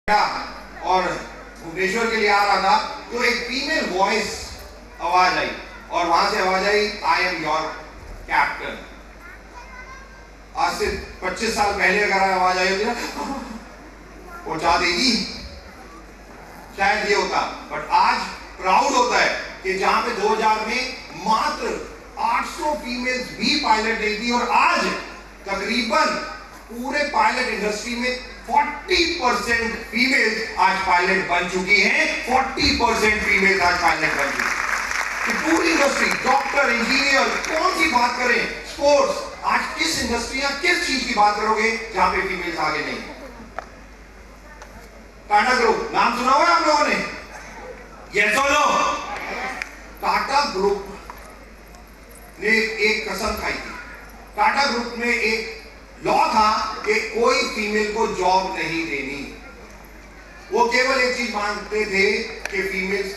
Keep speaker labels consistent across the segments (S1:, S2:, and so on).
S1: और भुवनेश्वर के लिए आ रहा था तो एक फीमेल वॉइस आवाज आई और वहां से आवाज आई, आई एम योर कैप्टन। आज से 25 साल पहले अगर आवाज आई होती ना पहुंचा देगी, शायद ये होता। बट आज प्राउड होता है कि जहां पे 2000 में मात्र 800 फीमेल्स भी पायलट नहीं थी और आज तकरीबन पूरे पायलट इंडस्ट्री में 40% फीमेल्स आज पायलट बन चुकी हैं। 40% फीमेल्स आज पायलट बन चुकी हैं। पूरी इंडस्ट्री, डॉक्टर, इंजीनियर, कौन सी बात करें, स्पोर्ट्स, आज किस इंडस्ट्री या किस चीज की बात करोगे जहां पे फीमेल्स आगे नहीं? टाटा ग्रुप नाम सुना हुआ है आप लोगों ने? यस और नो? टाटा ग्रुप ने एक कसम खाई थी। टाटा ग्रुप में एक लॉ था कि कोई फीमेल को जॉब नहीं देनी। वो केवल एक चीज मानते थे कि फीमेल्स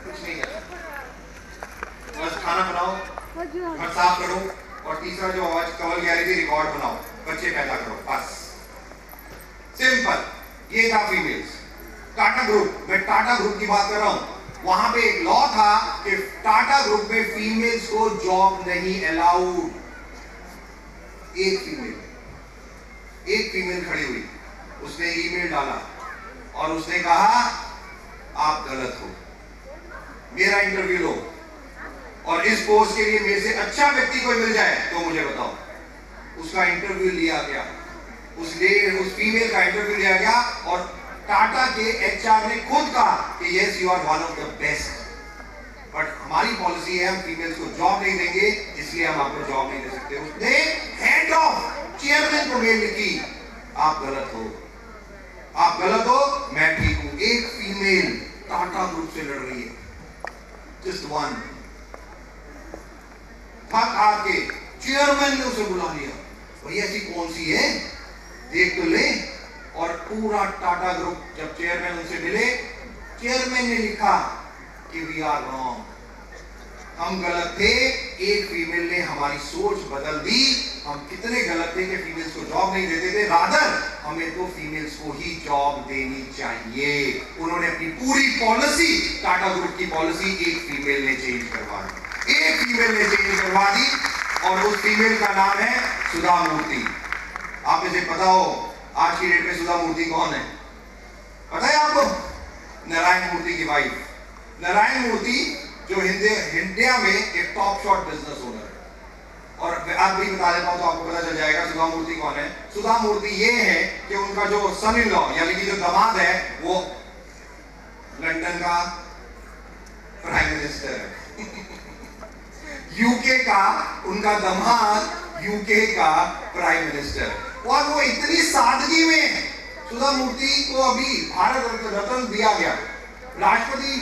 S1: कुछ नहीं कर सकती, बस खाना बनाओ, घर साफ करो और तीसरा जो आवाज कवल कह रही थी, रिकॉर्ड बनाओ, बच्चे पैदा करो, बस सिंपल। ये था फीमेल्स। टाटा ग्रुप, मैं टाटा ग्रुप की बात कर रहा हूं, वहां पे एक लॉ था कि टाटा ग्रुप में फीमेल्स को जॉब नहीं अलाउड। एक फीमेल खड़ी हुई, उसने ईमेल डाला और उसने कहा आप गलत हो, मेरा इंटरव्यू लो और इस पोस्ट के लिए मेरे से अच्छा व्यक्ति कोई मिल जाए तो मुझे बताओ। उसका इंटरव्यू लिया गया, उस फीमेल का इंटरव्यू लिया गया और टाटा के एचआर ने खुद कहा कि yes you are one of the best, but हमारी पॉलिसी है हम फीमेल्स को जॉब नहीं देंगे, इसलिए हम आपको जॉब नहीं दे सकते। उसने हेड ऑफ चेयरमैन को मेल लिखी, आप गलत हो, आप गलत हो, मैं ठीक हूं। एक फीमेल टाटा ग्रुप से लड़ रही है, जस्ट वन। थक हार के चेयरमैन ने उसे बुला लिया, भैया ऐसी कौन सी है, देख तो ले। और पूरा टाटा ग्रुप जब चेयरमैन उनसे मिले, चेयरमैन ने लिखा कि वी आर रॉन्ग, हम गलत थे, एक फीमेल ने हमारी सोच बदल दी, हम कितने गलत थे कि फीमेल्स को जॉब नहीं देते थे, रादर हमें तो फीमेल्स को ही जॉब देनी चाहिए। उन्होंने अपनी पूरी पॉलिसी, टाटा ग्रुप की पॉलिसी एक फीमेल ने चेंज करवा दी, एक फीमेल ने चेंज करवा दी और उस फीमेल का नाम है सुधा मूर्ति। आप इसे पता हो आज की डेट में सुधा मूर्ति कौन है? पता है आपको? नारायण मूर्ति की वाइफ। नारायण मूर्ति जो इंडिया में एक टॉप शॉट बिजनेस ओनर है। और आप भी बता देता हूं तो आपको पता चल जाएगा सुधा मूर्ति कौन है। सुधा मूर्ति ये है कि उनका जो सन इन लॉ यानी कि जो दामाद है वो लंदन का प्राइम मिनिस्टर है। यूके का उनका दामाद यूके का प्राइम मिनिस्टर है। और वो इतनी सादगी में, सुधा मूर्ति को अभी भारत रत्न दिया गया, राष्ट्रपति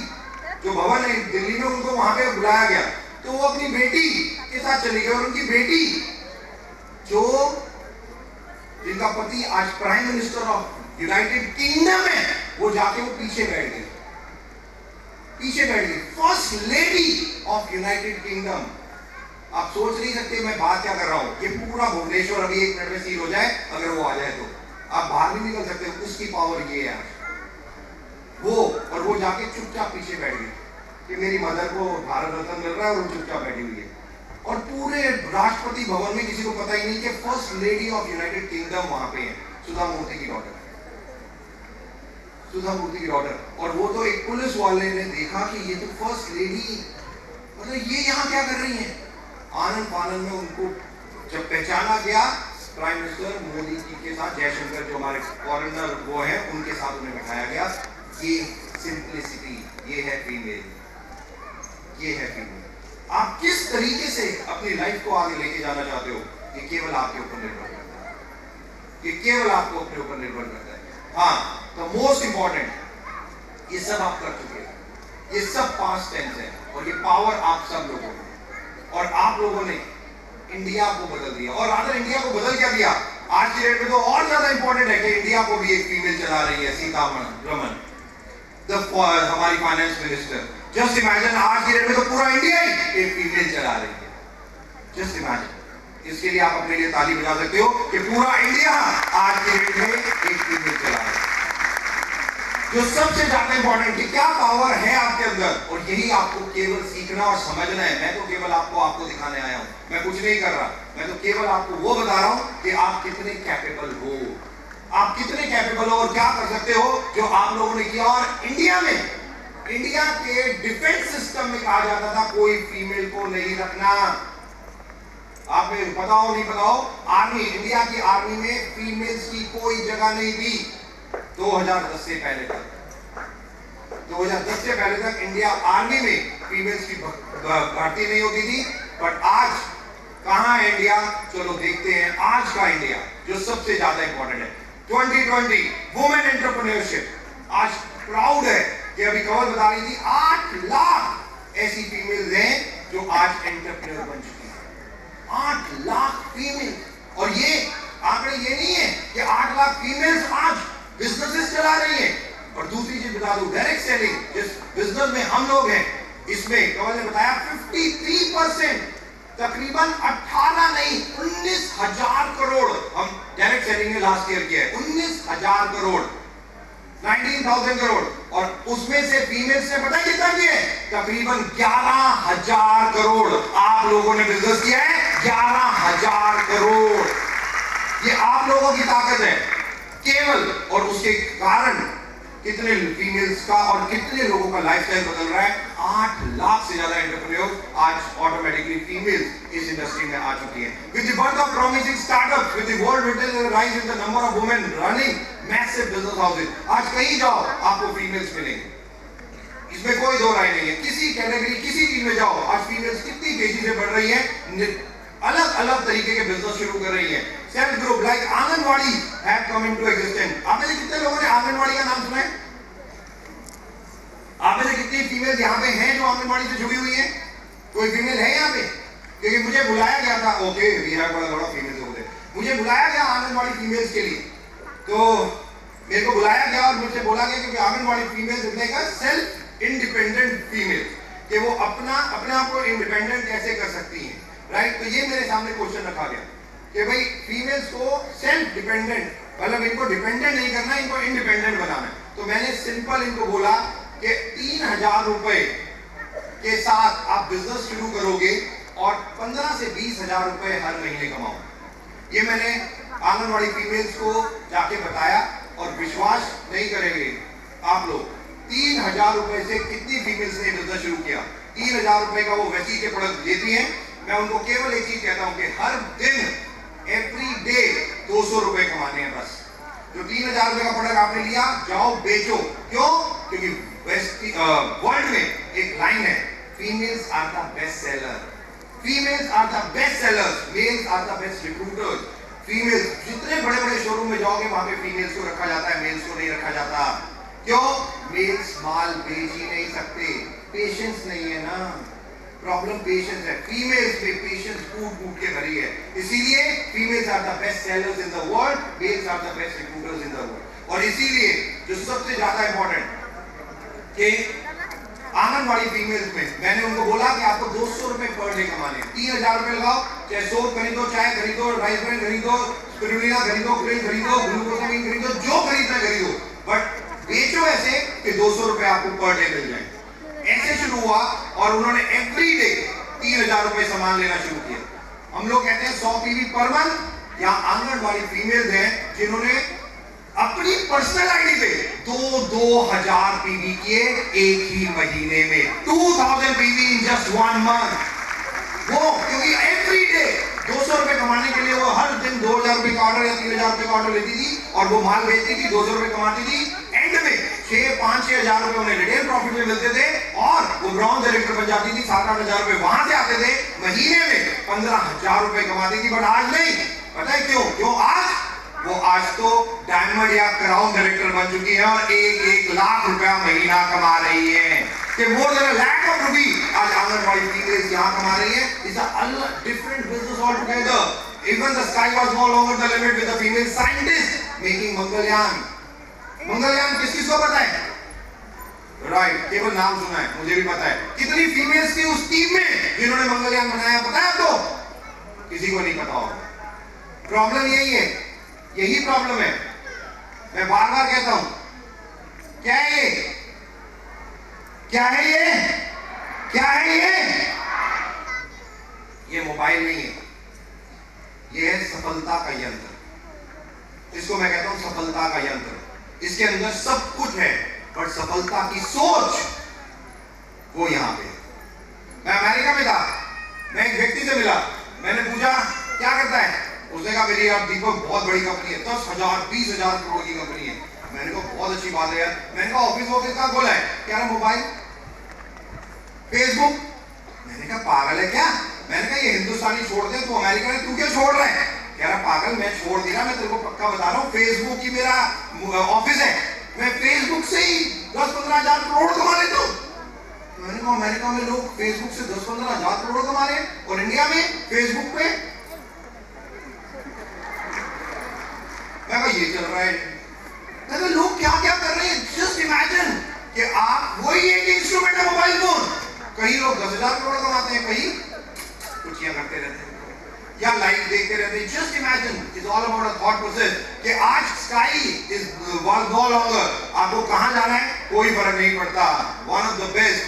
S1: जो भवन है दिल्ली में उनको वहां पे बुलाया गया, तो वो अपनी बेटी के साथ चली गई और उनकी बेटी जो जिनका पति आज prime minister of United kingdom है, वो जाके वो पीछे बैठ गई, first lady of United kingdom. आप सोच नहीं सकते मैं बात क्या कर रहा हूं। ये पूरा भुवनेश्वर अभी 1 मिनट में सील हो जाए, अगर वो आ जाए तो आप बाहर नहीं निकल सकते, उसकी पावर ये है वो। और वो जाके चुपचाप पीछे बैठ गई कि मेरी मदर को भारत रत्न मिल रहा है और वो चुपचाप बैठी हुई है। और पूरे राष्ट्रपति भवन में किसी को पता ही नहीं कि first lady of United kingdom वहां पे है, सुधा मूर्ति की डॉटर, सुधा मूर्ति की डॉटर। और वो तो एक पुलिस वाले ने देखा कि ये तो फर्स्ट लेडी, मतलब ये यहाँ क्या कर रही है। आनंद फानंद में उनको जब पहचाना गया, प्राइम मिनिस्टर मोदी जी के साथ जयशंकर जो हमारे फॉरेनर वो है उनके साथ उन्हें बैठाया गया। ये सिंप्लिसिटी, ये है फीमेल, ये है फीमेल। आप किस तरीके से अपनी लाइफ को आगे लेके जाना चाहते हो, ये केवल आपके ऊपर निर्भर करता है, ये केवल आपको अपने ऊपर निर्भर करता है। हाँ, तो मोस्ट इंपॉर्टेंट, ये सब आप कर चुके हैं, ये सब पास्ट टेंस है और ये पावर आप सब लोगों ने, और आप लोगों ने इंडिया को बदल दिया। और आखिर इंडिया को बदल क्या दिया? आज की डेट में तो और ज्यादा इंपॉर्टेंट है कि इंडिया को भी एक फीमेल चला रही है, सीतारमण, हमारी फाइनेंस मिनिस्टर। जस्ट इमेजिन, आज की डेट में तो पूरा इंडिया ही एक फीमेल चला रही है। जस्ट इमेजिन, इसके लिए आप अपने लिए ताली बजा सकते हो कि पूरा इंडिया आज की डेट में एक फीमेल चला रहा है। जो सबसे ज्यादा इंपॉर्टेंट कि क्या पावर है आपके अंदर, और यही आपको केवल सीखना और समझना है। मैं तो केवल आपको दिखाने आया हूं, मैं कुछ नहीं कर रहा, मैं तो केवल आपको वो बता रहा हूं कि आप कितने कैपेबल हो, आप कितने कैपेबल हो और क्या कर सकते हो जो आप लोगों ने किया। और इंडिया के डिफेंस सिस्टम में कहा जाता था कोई फीमेल को नहीं रखना। आप में पता हो नहीं पता हो, आर्मी, इंडिया की आर्मी में फीमेल्स की कोई जगह नहीं थी 2010 से पहले तक। 2010 से पहले तक इंडिया आर्मी में फीमेल्स की भर्ती नहीं होती थी। बट आज कहां है इंडिया, चलो देखते हैं आज का इंडिया जो सबसे ज्यादा इंपॉर्टेंट है। 2020 वुमेन एंटरप्रेन्योरशिप, आज प्राउड है कि अभी कवल बता रही थी 8 लाख ऐसी फीमेल्स हैं जो आज एंटरप्रेन्योर बन चुकी हैं। 8 लाख फीमेल, और ये आंकड़े ये नहीं है कि 8 लाख फीमेल्स आज बिजनेसेस चला रही हैं। और दूसरी चीज बता दूं, डायरेक्ट सेलिंग जिस बिजनेस में हम लोग हैं, इसमें कवल ने बताया 53%, तकरीबन 18 नहीं 19,000 करोड़ हम डायरेक्ट सेलिंग में लास्ट ईयर किया है। 19,000 करोड़, 19,000 करोड़, और उसमें से फीमेल से पता है कितना किया है, तकरीबन 11,000 करोड़ आप लोगों ने बिजनेस किया है। 11,000 करोड़, ये आप लोगों की ताकत है केवल। और उसके कारण कितने फीमेल्स का और कितने लोगों का लाइफस्टाइल बदल रहा है। 8 लाख से ज्यादा एंटरप्रेन्योर आज ऑटोमेटिकली फीमेल्स इस इंडस्ट्री में आ चुकी हैं। With the birth of promising startups, with the world retail rise in the number of women running massive business houses, आज कहीं जाओ आपको फीमेल्स मिलेंगे, इसमें कोई दो राय नहीं है। किसी कैटेगरी किसी चीज में जाओ, आज फीमेल्स कितनी तेजी से बढ़ रही है, अलग अलग तरीके के बिजनेस शुरू कर रही है। Self group like anganwadi have come into existence. आप में से कितने लोगों ने आंगनवाड़ी का नाम सुना है? आप में से कितनी फीमेल यहाँ पे हैं जो आंगनवाड़ी से जुड़ी हुई है? कोई फीमेल है यहाँ पे? क्योंकि मुझे बुलाया गया था, okay we have got a lot of females over there, मुझे बुलाया गया आंगनवाड़ी फीमेल्स के लिए, तो मेरे को बुलाया गया और मुझसे बोला गया कि anganwadi females is like a self independent female, कि वो अपने आप को इंडिपेंडेंट कैसे कर सकती हैं, राइट। तो ये मेरे सामने क्वेश्चन रखा गया कि भाई फीमेल्स को सेल्फ डिपेंडेंट, मतलब इनको डिपेंडेंट नहीं करना, इनको इंडिपेंडेंट बनाना है। तो मैंने सिंपल इनको बोला कि 3,000 रुपए के साथ आप बिजनेस शुरू करोगे और 15 से 20,000 रुपए हर महीने कमाओ। ये मैंने आंगनवाड़ी फीमेल्स को जाके बताया और विश्वास नहीं करेंगे आप लोग, 3,000 रुपए से कितनी फीमेल्स ने बिजनेस शुरू किया। 3,000 रुपए का वो वैसी के प्रोडक्ट देती हैं। मैं उनको केवल एक चीज कहता हूं कि हर दिन एवरी डे 200 रुपए कमाने हैं बस। जो 3,000 रुपए का प्रोडक्ट आपने लिया, जाओ बेचो। क्यों? क्योंकि वर्ल्ड में एक लाइन है, females are the best seller, females are the best sellers, males are the best recruiters. Females, जितने बड़े बड़े शोरूम में जाओगे वहां पे फीमेल्स को रखा जाता है, मेल्स को नहीं रखा जाता। क्यों? मेल्स माल बेच ही नहीं सकते, पेशेंस नहीं है ना, प्रॉब्लम पेशेंस है। फीमेल्स में पेशेंस कूट के भरी है, इसीलिए females are the best sellers in the world, males are the best recruiters in the world. और इसीलिए जो सबसे ज्यादा इंपॉर्टेंट कि आंगनवाड़ी फीमेल्स में मैंने उनको बोला कि आपको 200 रुपए पर डे कमाने, 3,000 रुपए लगाओ, चाहे सोप खरीदो, चाय खरीदो, राइस ब्रांड खरीदो, स्पिरुलिना खरीदो, क्रीम खरीदो, ग्लूकोसामिन खरीदो, जो खरीदना खरीदो, बट बेचो ऐसे कि 200 रुपए आपको पर डे मिल जाए। ऐसे शुरू हुआ और उन्होंने एवरी डे 3,000 रुपए सामान लेना शुरू किया। हम लोग कहते हैं 100 पीवी पर मंथ। यहाँ आंगनवाड़ी फीमेल्स हैं जिन्होंने अपनी पर्सनल आईडी पे 2,000 पीवी किए एक ही महीने में, 2,000 पीवी इन जस्ट 1 मंथ। वो क्योंकि एवरी डे 200 रुपए कमाने के लिए वो हर दिन 2,000 रुपए का ऑर्डर या 3,000 रुपए का ऑर्डर लेती थी और वो माल बेचती थी, 200 रुपए कमाती थी। एंड में 5,000 रुपए उन्हें रिटेल प्रॉफिट में मिलते थे और वो ब्राउन डायरेक्टर बन जाती थी। 7,000 रुपए वहां से आते थे, महीने में 15,000 रुपए कमाती थी। बट आज नहीं, पता है क्यों? क्यों आज वो आज तो डायमंड या क्राउन डायरेक्टर बन चुकी है और 1 लाख रुपया महीना कमा रही है, कि more than lakh of rupee आज आंगनवाड़ी फीमेल्स यहाँ कमा रही है। It's a different business all together. Even the sky was no longer the limit with the female scientist making Mangalyaan. Mangalyaan किस किस को पता है? राइट, केवल नाम सुना है, मुझे भी पता है। कितनी फीमेल्स थी उस टीम में जिन्होंने मंगलयान बनाया, पता है आपको? किसी को नहीं पता होगा। प्रॉब्लम यही है, यही प्रॉब्लम है। मैं बार बार कहता हूं, क्या है ये? क्या है ये? क्या है ये? ये मोबाइल नहीं है, ये है सफलता का यंत्र। इसको मैं कहता हूं सफलता का यंत्र। इसके अंदर सब कुछ है, पर सफलता की सोच वो यहां पे। मैं अमेरिका में था, मैं एक व्यक्ति से मिला, मैंने पूछा क्या करता है? उसने कहा मेरी यार दीपक बहुत बड़ी कंपनी है, 10,000 20,000 करोड़ की कंपनी है। मैंने कहा बहुत अच्छी बात है यार। मैंने कहा ऑफिस कहाँ खोला है? क्या रहा मोबाइल, फेसबुक। मैंने कहा पागल है क्या? मैंने कहा ये हिंदुस्तानी छोड़ दे, तू अमेरिका में तू क्यों छोड़ रहा है? कह रहा पागल मैं छोड़ दिया, मैं तेरे को पक्का बता रहा हूँ, फेसबुक की मेरा ऑफिस है, मैं फेसबुक से ही 10-15 हजार करोड़ कमा लेता हूँ। मैंने कहा अमेरिका में लोग फेसबुक से 10-15 हजार करोड़ कमा रहे हैं और इंडिया में फेसबुक पे मैं कहा ये चल रहा है। मैं लोग क्या क्या कर रहे हैं, जस्ट इमेजिन कि आप वही एक इंस्ट्रूमेंट है मोबाइल फोन, कहीं लोग 10,000 करोड़ कमाते हैं, कहीं कुछ करते रहते हैं या लाइव देखते रहते हैं। Just imagine, it's all about a thought process कि आज स्काई इज नो लॉन्गर, आपको कहां जाना है कोई फर्क नहीं पड़ता। One of the best,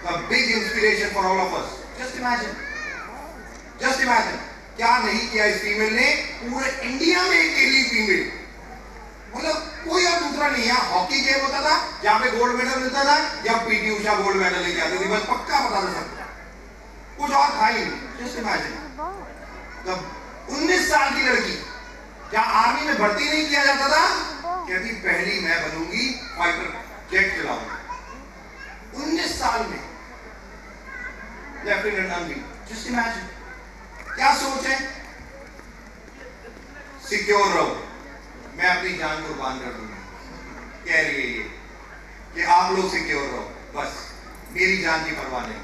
S1: the big inspiration for all of us. Just imagine, just imagine क्या नहीं किया इस फीमेल ने, पूरे इंडिया में अकेली फीमेल, मतलब कोई और दूसरा नहीं। यहाँ हॉकी गेम होता था जहां पे गोल्ड मेडल मिलता था, या पीटी उषा गोल्ड मेडल लेके आती थी, बस पक्का बता दे सकता, कुछ और था ही नहीं। जस्ट इमेजिन, तब 19 साल की लड़की, जहां आर्मी में भर्ती नहीं किया जाता था, कहती पहली मैं बनूंगी, फाइटर जेट चलाऊंगी। 19 साल में लेफ्टिनेंट आर्मी। जस्ट इमेजिन क्या सोच है। सिक्योर रहो, मैं अपनी जान कुर्बान कर दूंगा, कह रही है ये कि आप लोग सिक्योर रहो, बस मेरी जान की परवाह नहीं।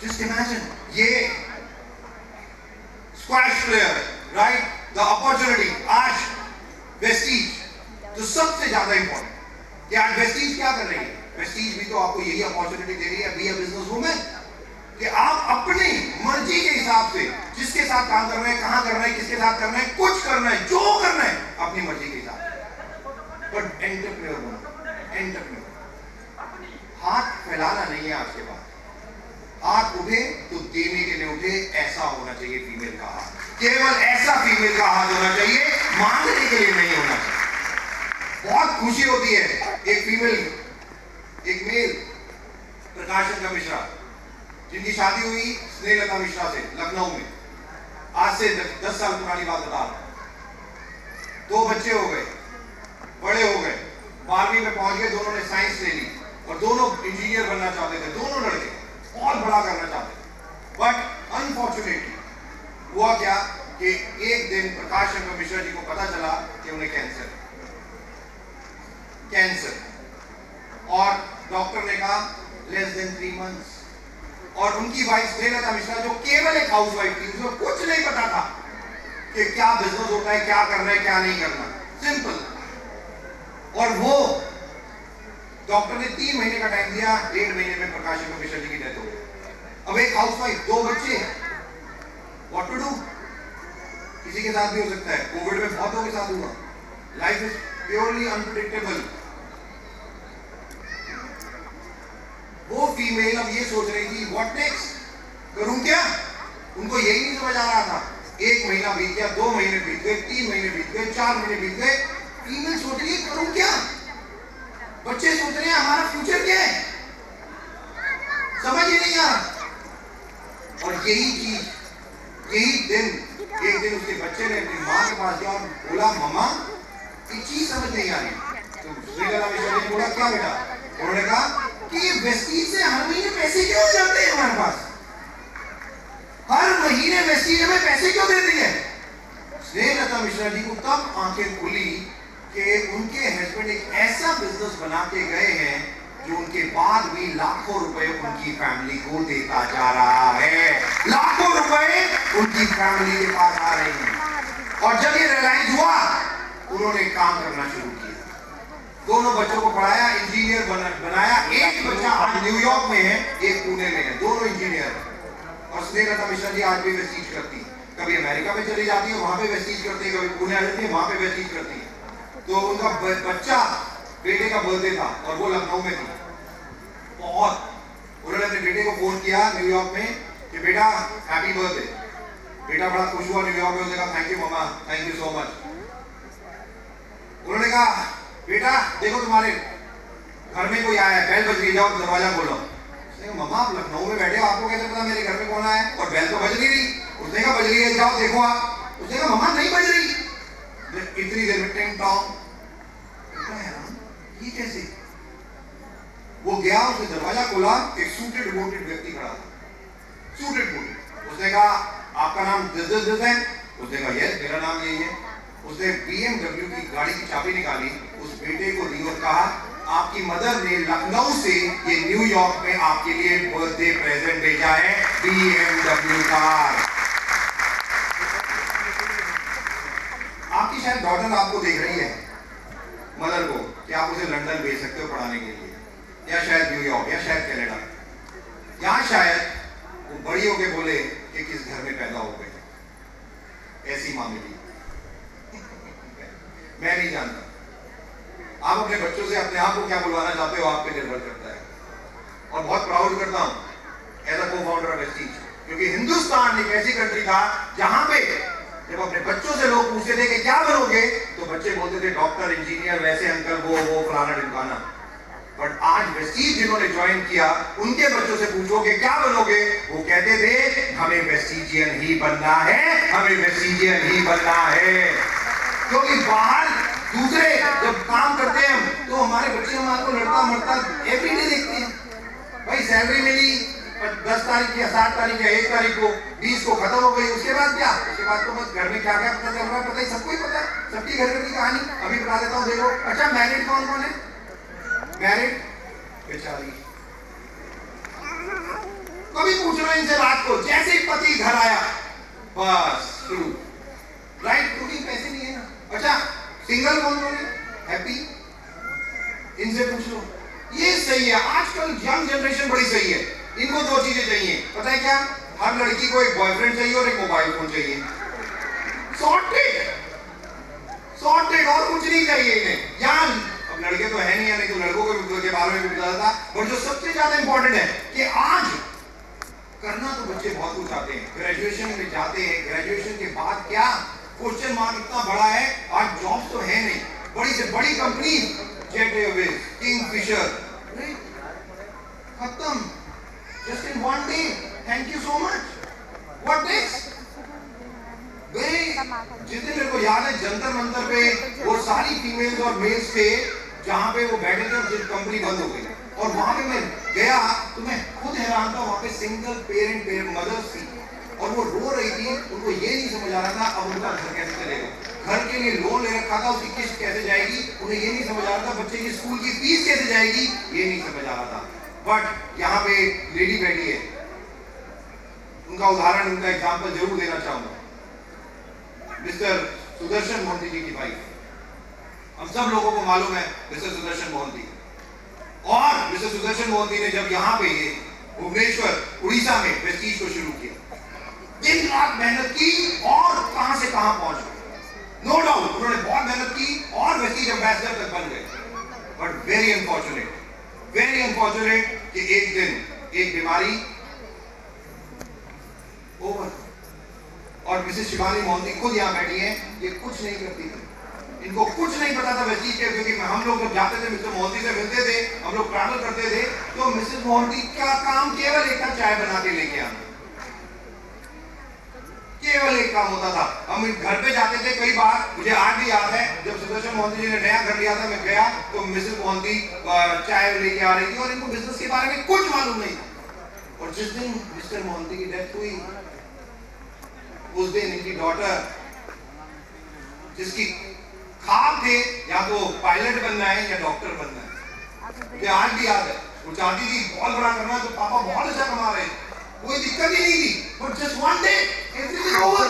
S1: जस्ट इमेजिन, ये squash player, right, the opportunity. आज वेस्टीज तो सबसे ज्यादा इंपॉर्टेंट कि आज वेस्टीज क्या कर रही है? वेस्टीज भी तो आपको यही अपॉर्चुनिटी दे रही है, बी अ बिजनेस वूमेन, कि आप अपनी मर्जी के हिसाब से जिसके साथ काम करना है, कहां करना है, किसके साथ करना है, कुछ करना है, जो करना है अपनी मर्जी के हिसाब से, बट एंटरप्रेन्योर बनो। एंटरप्रेन्योर, हाथ फैलाना नहीं है आपके पास, हाथ उठे तो देने के लिए उठे, ऐसा होना चाहिए फीमेल का हाथ, केवल ऐसा फीमेल का हाथ होना चाहिए, मांगने के लिए नहीं होना चाहिए। बहुत खुशी होती है एक फीमेल, एक मेल, प्रकाश मिश्रा, जिनकी शादी हुई स्नेहलता मिश्रा से लखनऊ में, आज से 10 साल पुरानी बात बता रहा हूं। 2 बच्चे हो गए, बड़े हो गए, 12वीं में पहुंच गए, दोनों ने साइंस ले ली और दोनों इंजीनियर बनना चाहते थे, दोनों लड़के और बड़ा करना चाहते थे। बट अनफॉर्चुनेटली हुआ क्या कि एक दिन प्रकाश शंकर मिश्रा जी को पता चला कि उन्हें कैंसर, और डॉक्टर ने कहा लेस देन 3 मंथ्स। और उनकी वाइफ स्नेहलता मिश्रा जो केवल एक हाउसवाइफ थी, उसको कुछ नहीं पता था कि क्या बिजनेस होता है, क्या करना है, क्या नहीं करना, सिंपल। और वो डॉक्टर ने 3 महीने का टाइम दिया, 1.5 महीने में प्रकाश शंकर मिश्रा जी की डेथ हो गई। अब एक हाउसवाइफ, 2 बच्चे, व्हाट टू डू? किसी के साथ भी हो सकता है, कोविड में बहुतों के साथ हुआ। Life is purely unpredictable. वो फीमेल अब ये सोच रही थी व्हाट नेक्स्ट, करूं क्या? उनको यही नहीं समझ आ रहा था। 1 महीना बीत गया, 2 महीने बीत गए, 3 महीने बीत गए, 4 महीने बीत गए। फीमेल सोच रही है करूं क्या? बच्चे सोच रहे हैं हमारा फ्यूचर क्या है, समझ ही नहीं आ रहा। और यही चीज, यही दिन, एक दिन उसके बच्चे ने अपनी माँ के पास गया और बोला मम्मा एक चीज समझ नहीं आ रही। तो स्नेहलता मिश्रा ने बोला क्या बेटा? उन्होंने कहा कि ये वेस्टीज से हर महीने पैसे क्यों जाते हैं हमारे पास, हर महीने वेस्टीज हमें पैसे क्यों देती है? स्नेहलता मिश्रा जी को तब आंखें खुली कि उनके हस्बैंड एक ऐसा बिजनेस बना के गए हैं जो उनके बाद भी लाखों रुपए उनकी फैमिली को देता जा रहा है, लाखों रुपए उनकी फैमिली के पास आ रहे हैं। और जब ये रियलाइज हुआ, उन्होंने काम करना शुरू किया, दोनों बच्चों को पढ़ाया, इंजीनियर बनाया। एक बच्चा आज न्यूयॉर्क में है, एक पुणे में है, दोनों इंजीनियर। और स्नेहलता मिश्रा जी आज भी वेस्टीज करती है, कभी अमेरिका में चली जाती है, वहां पे वेस्टीज करती है, कभी पुणे आ जाती है, वहां पे वेस्टीज करती है। तो उनका बच्चा बेटे का बर्थडे था और वो लखनऊ में थी। बहुत उन्होंने अपने बेटे को फोन किया न्यूयॉर्क में कि बेटा हैप्पी बर्थडे। बेटा बड़ा खुश हुआ न्यूयॉर्क में, उसने कहा thank you mama, thank you so much. उन्होंने कहा बेटा देखो तुम्हारे घर में कोई आया है, बेल बज रही, जाओ दरवाजा खोलो। उसने कहा मम्मा आप लखनऊ में बैठे हो, आपको कैसे पता मेरे घर में कौन आया है? और बेल तो बज नहीं रही। उसने कहा बज रही है, जाओ देखो आप। उसने कहा मम्मा नहीं बज रही। इतनी देर में टिंग टॉन्ग, ये कैसे? वो गया, उसने दरवाजा खोला, एक सूटेड वोटेड व्यक्ति खड़ा था, सूटेड वोटेड। उसने कहा आपका नाम दिस है? उसने कहा यस मेरा नाम यही है। उसने BMW की गाड़ी की चाबी निकाली, उस बेटे को दी और कहा आपकी मदर ने लखनऊ से ये न्यूयॉर्क में आपके लिए बर्थडे प्रेजेंट भेजा है, BMW कार। आपकी शायद डॉटर आपको देख रही है, मदर को, कि आप उसे लंदन भेज सकते हो पढ़ाने के लिए, या शायद न्यूयॉर्क, या शायद कनाडा, या शायद वो बड़ी होके बोले कि किस घर में पैदा हो गए। ऐसी माँ मिली, मैं नहीं जानता। आप अपने बच्चों से अपने आप को क्या बुलवाना चाहते हो, आप पे निर्भर करता है। और बहुत प्राउड करता हूं as a co-founder of Vestige, क्योंकि हिंदुस्तान एक ऐसी कंट्री था जहां पे जब अपने बच्चों से लोग पूछते थे कि क्या बनोगे, तो बच्चे बोलते थे डॉक्टर, इंजीनियर, वैसे अंकल, वो फलाना ढिमकाना। बट आज वेस्टीज जिन्होंने ज्वाइन किया, उनके बच्चों से पूछो कि क्या बनोगे, वो कहते थे हमें वेस्टीजियन ही बनना है, हमें वेस्टीजियन ही बनना है। क्योंकि बाहर दूसरे जब काम करते हैं तो हमारे बच्चे हमारे को लड़ता मरता एवरीडे देखते हैं। भाई सैलरी मिली 10 तारीख या 7 तारीख या 1 तारीख को, 20 को खत्म हो गई, उसके बाद क्या? उसके बाद तो बस घर में क्या क्या पता चल रहा है, पता ही सबको ही पता है, सबकी घर घर की कहानी अभी बता देता हूँ। देखो, अच्छा मैरिड कौन कौन है? मैरिड बेचारी, कभी पूछ रहे इनसे रात को, जैसे ही पति घर आया बस शुरू, राइट? क्योंकि पैसे नहीं है ना। अच्छा सिंगल कौन कौन है? हैप्पी, इनसे पूछ लो। ये सही है, आजकल यंग जनरेशन बड़ी सही है, इनको 2 चीजें चाहिए, पता है क्या? हर लड़की को एक बॉयफ्रेंड चाहिए और एक मोबाइल फोन चाहिए, सॉर्टेड सॉर्टेड, और कुछ नहीं चाहिए इन्हें। यार अब लड़के तो है नहीं तो लड़कों के बारे में भी बता था, और जो सबसे ज्यादा इंपॉर्टेंट है कि आज करना तो बच्चे बहुत कुछ चाहते हैं, ग्रेजुएशन में जाते हैं, ग्रेजुएशन के बाद क्या? क्वेश्चन मार्क इतना बड़ा है, आज जॉब्स तो है नहीं, बड़ी से बड़ी कंपनी, जेट एयरवेज, किंगफिशर, खत्म, just in 1 day, thank you so much, what next? जिस दिन मेरे को याद है जंतर मंतर पे वो सारी फीमेल्स और मेल्स थे जहां पे वो बैठे थे और जिस कंपनी बंद हो गई, और वहां पे मैं गया तो मैं खुद हैरान था। वहां पे सिंगल पेरेंट मदर्स थी और वो रो रही थी, उनको ये नहीं समझ आ रहा था अब उनका घर कैसे चलेगा, घर के लिए लोन ले रखा था, उसकी किस्त कैसे जाएगी, उन्हें ये नहीं समझ आ रहा था, बच्चे की स्कूल की फीस कैसे जाएगी, ये नहीं समझ आ रहा था। बट यहाँ पे लेडी बैठी है, उनका उदाहरण, उनका एग्जाम्पल जरूर देना चाहूंगा। मिस्टर सुदर्शन मोहंती जी की वाइफ, हम सब लोगों को मालूम है मिस्टर सुदर्शन मोहंती, और मिस्टर सुदर्शन मोहंती ने जब यहाँ पे भुवनेश्वर उड़ीसा में वेस्टीज को शुरू किया, दिन रात मेहनत की और कहां से कहां पहुंच गए। नो डाउट उन्होंने बहुत मेहनत की और वेस्टीज एम्बेसडर तक बन गए। बट वेरी अनफॉर्चुनेट कि एक दिन एक बीमारी ओवर, और मिसेस शिवानी मोहंती खुद यहाँ बैठी है, ये कुछ नहीं करती थी, इनको कुछ नहीं पता था वेस्टीज के, क्योंकि हम लोग जब जाते थे मिस्टर मोहंती से मिलते थे, हम लोग ट्रैवल करते थे, तो मिसेस मोहंती का काम केवल एक था, चाय बना के लेके आना, केवल एक काम होता था। हम घर पे जाते थे, कई बार मुझे आज भी याद है जब सुदर्शन मोहंती जी ने नया घर लिया था, मैं गया तो मिसेस मोहंती चाय लेके आ रही थी और इनको बिजनेस के बारे में कुछ मालूम नहीं था। और जिस दिन मिस्टर मोहंती की डेथ हुई, उस दिन इनकी डॉटर, जिसकी ख्वाब थे या तो पायलट बनना है या डॉक्टर बनना है, मुझे आज भी याद है, वो चाहती थी बहुत बड़ा करना, तो पापा बहुत अच्छा कमा रहे, कोई दिक्कत ही नहीं थी, but just 1 day everything over.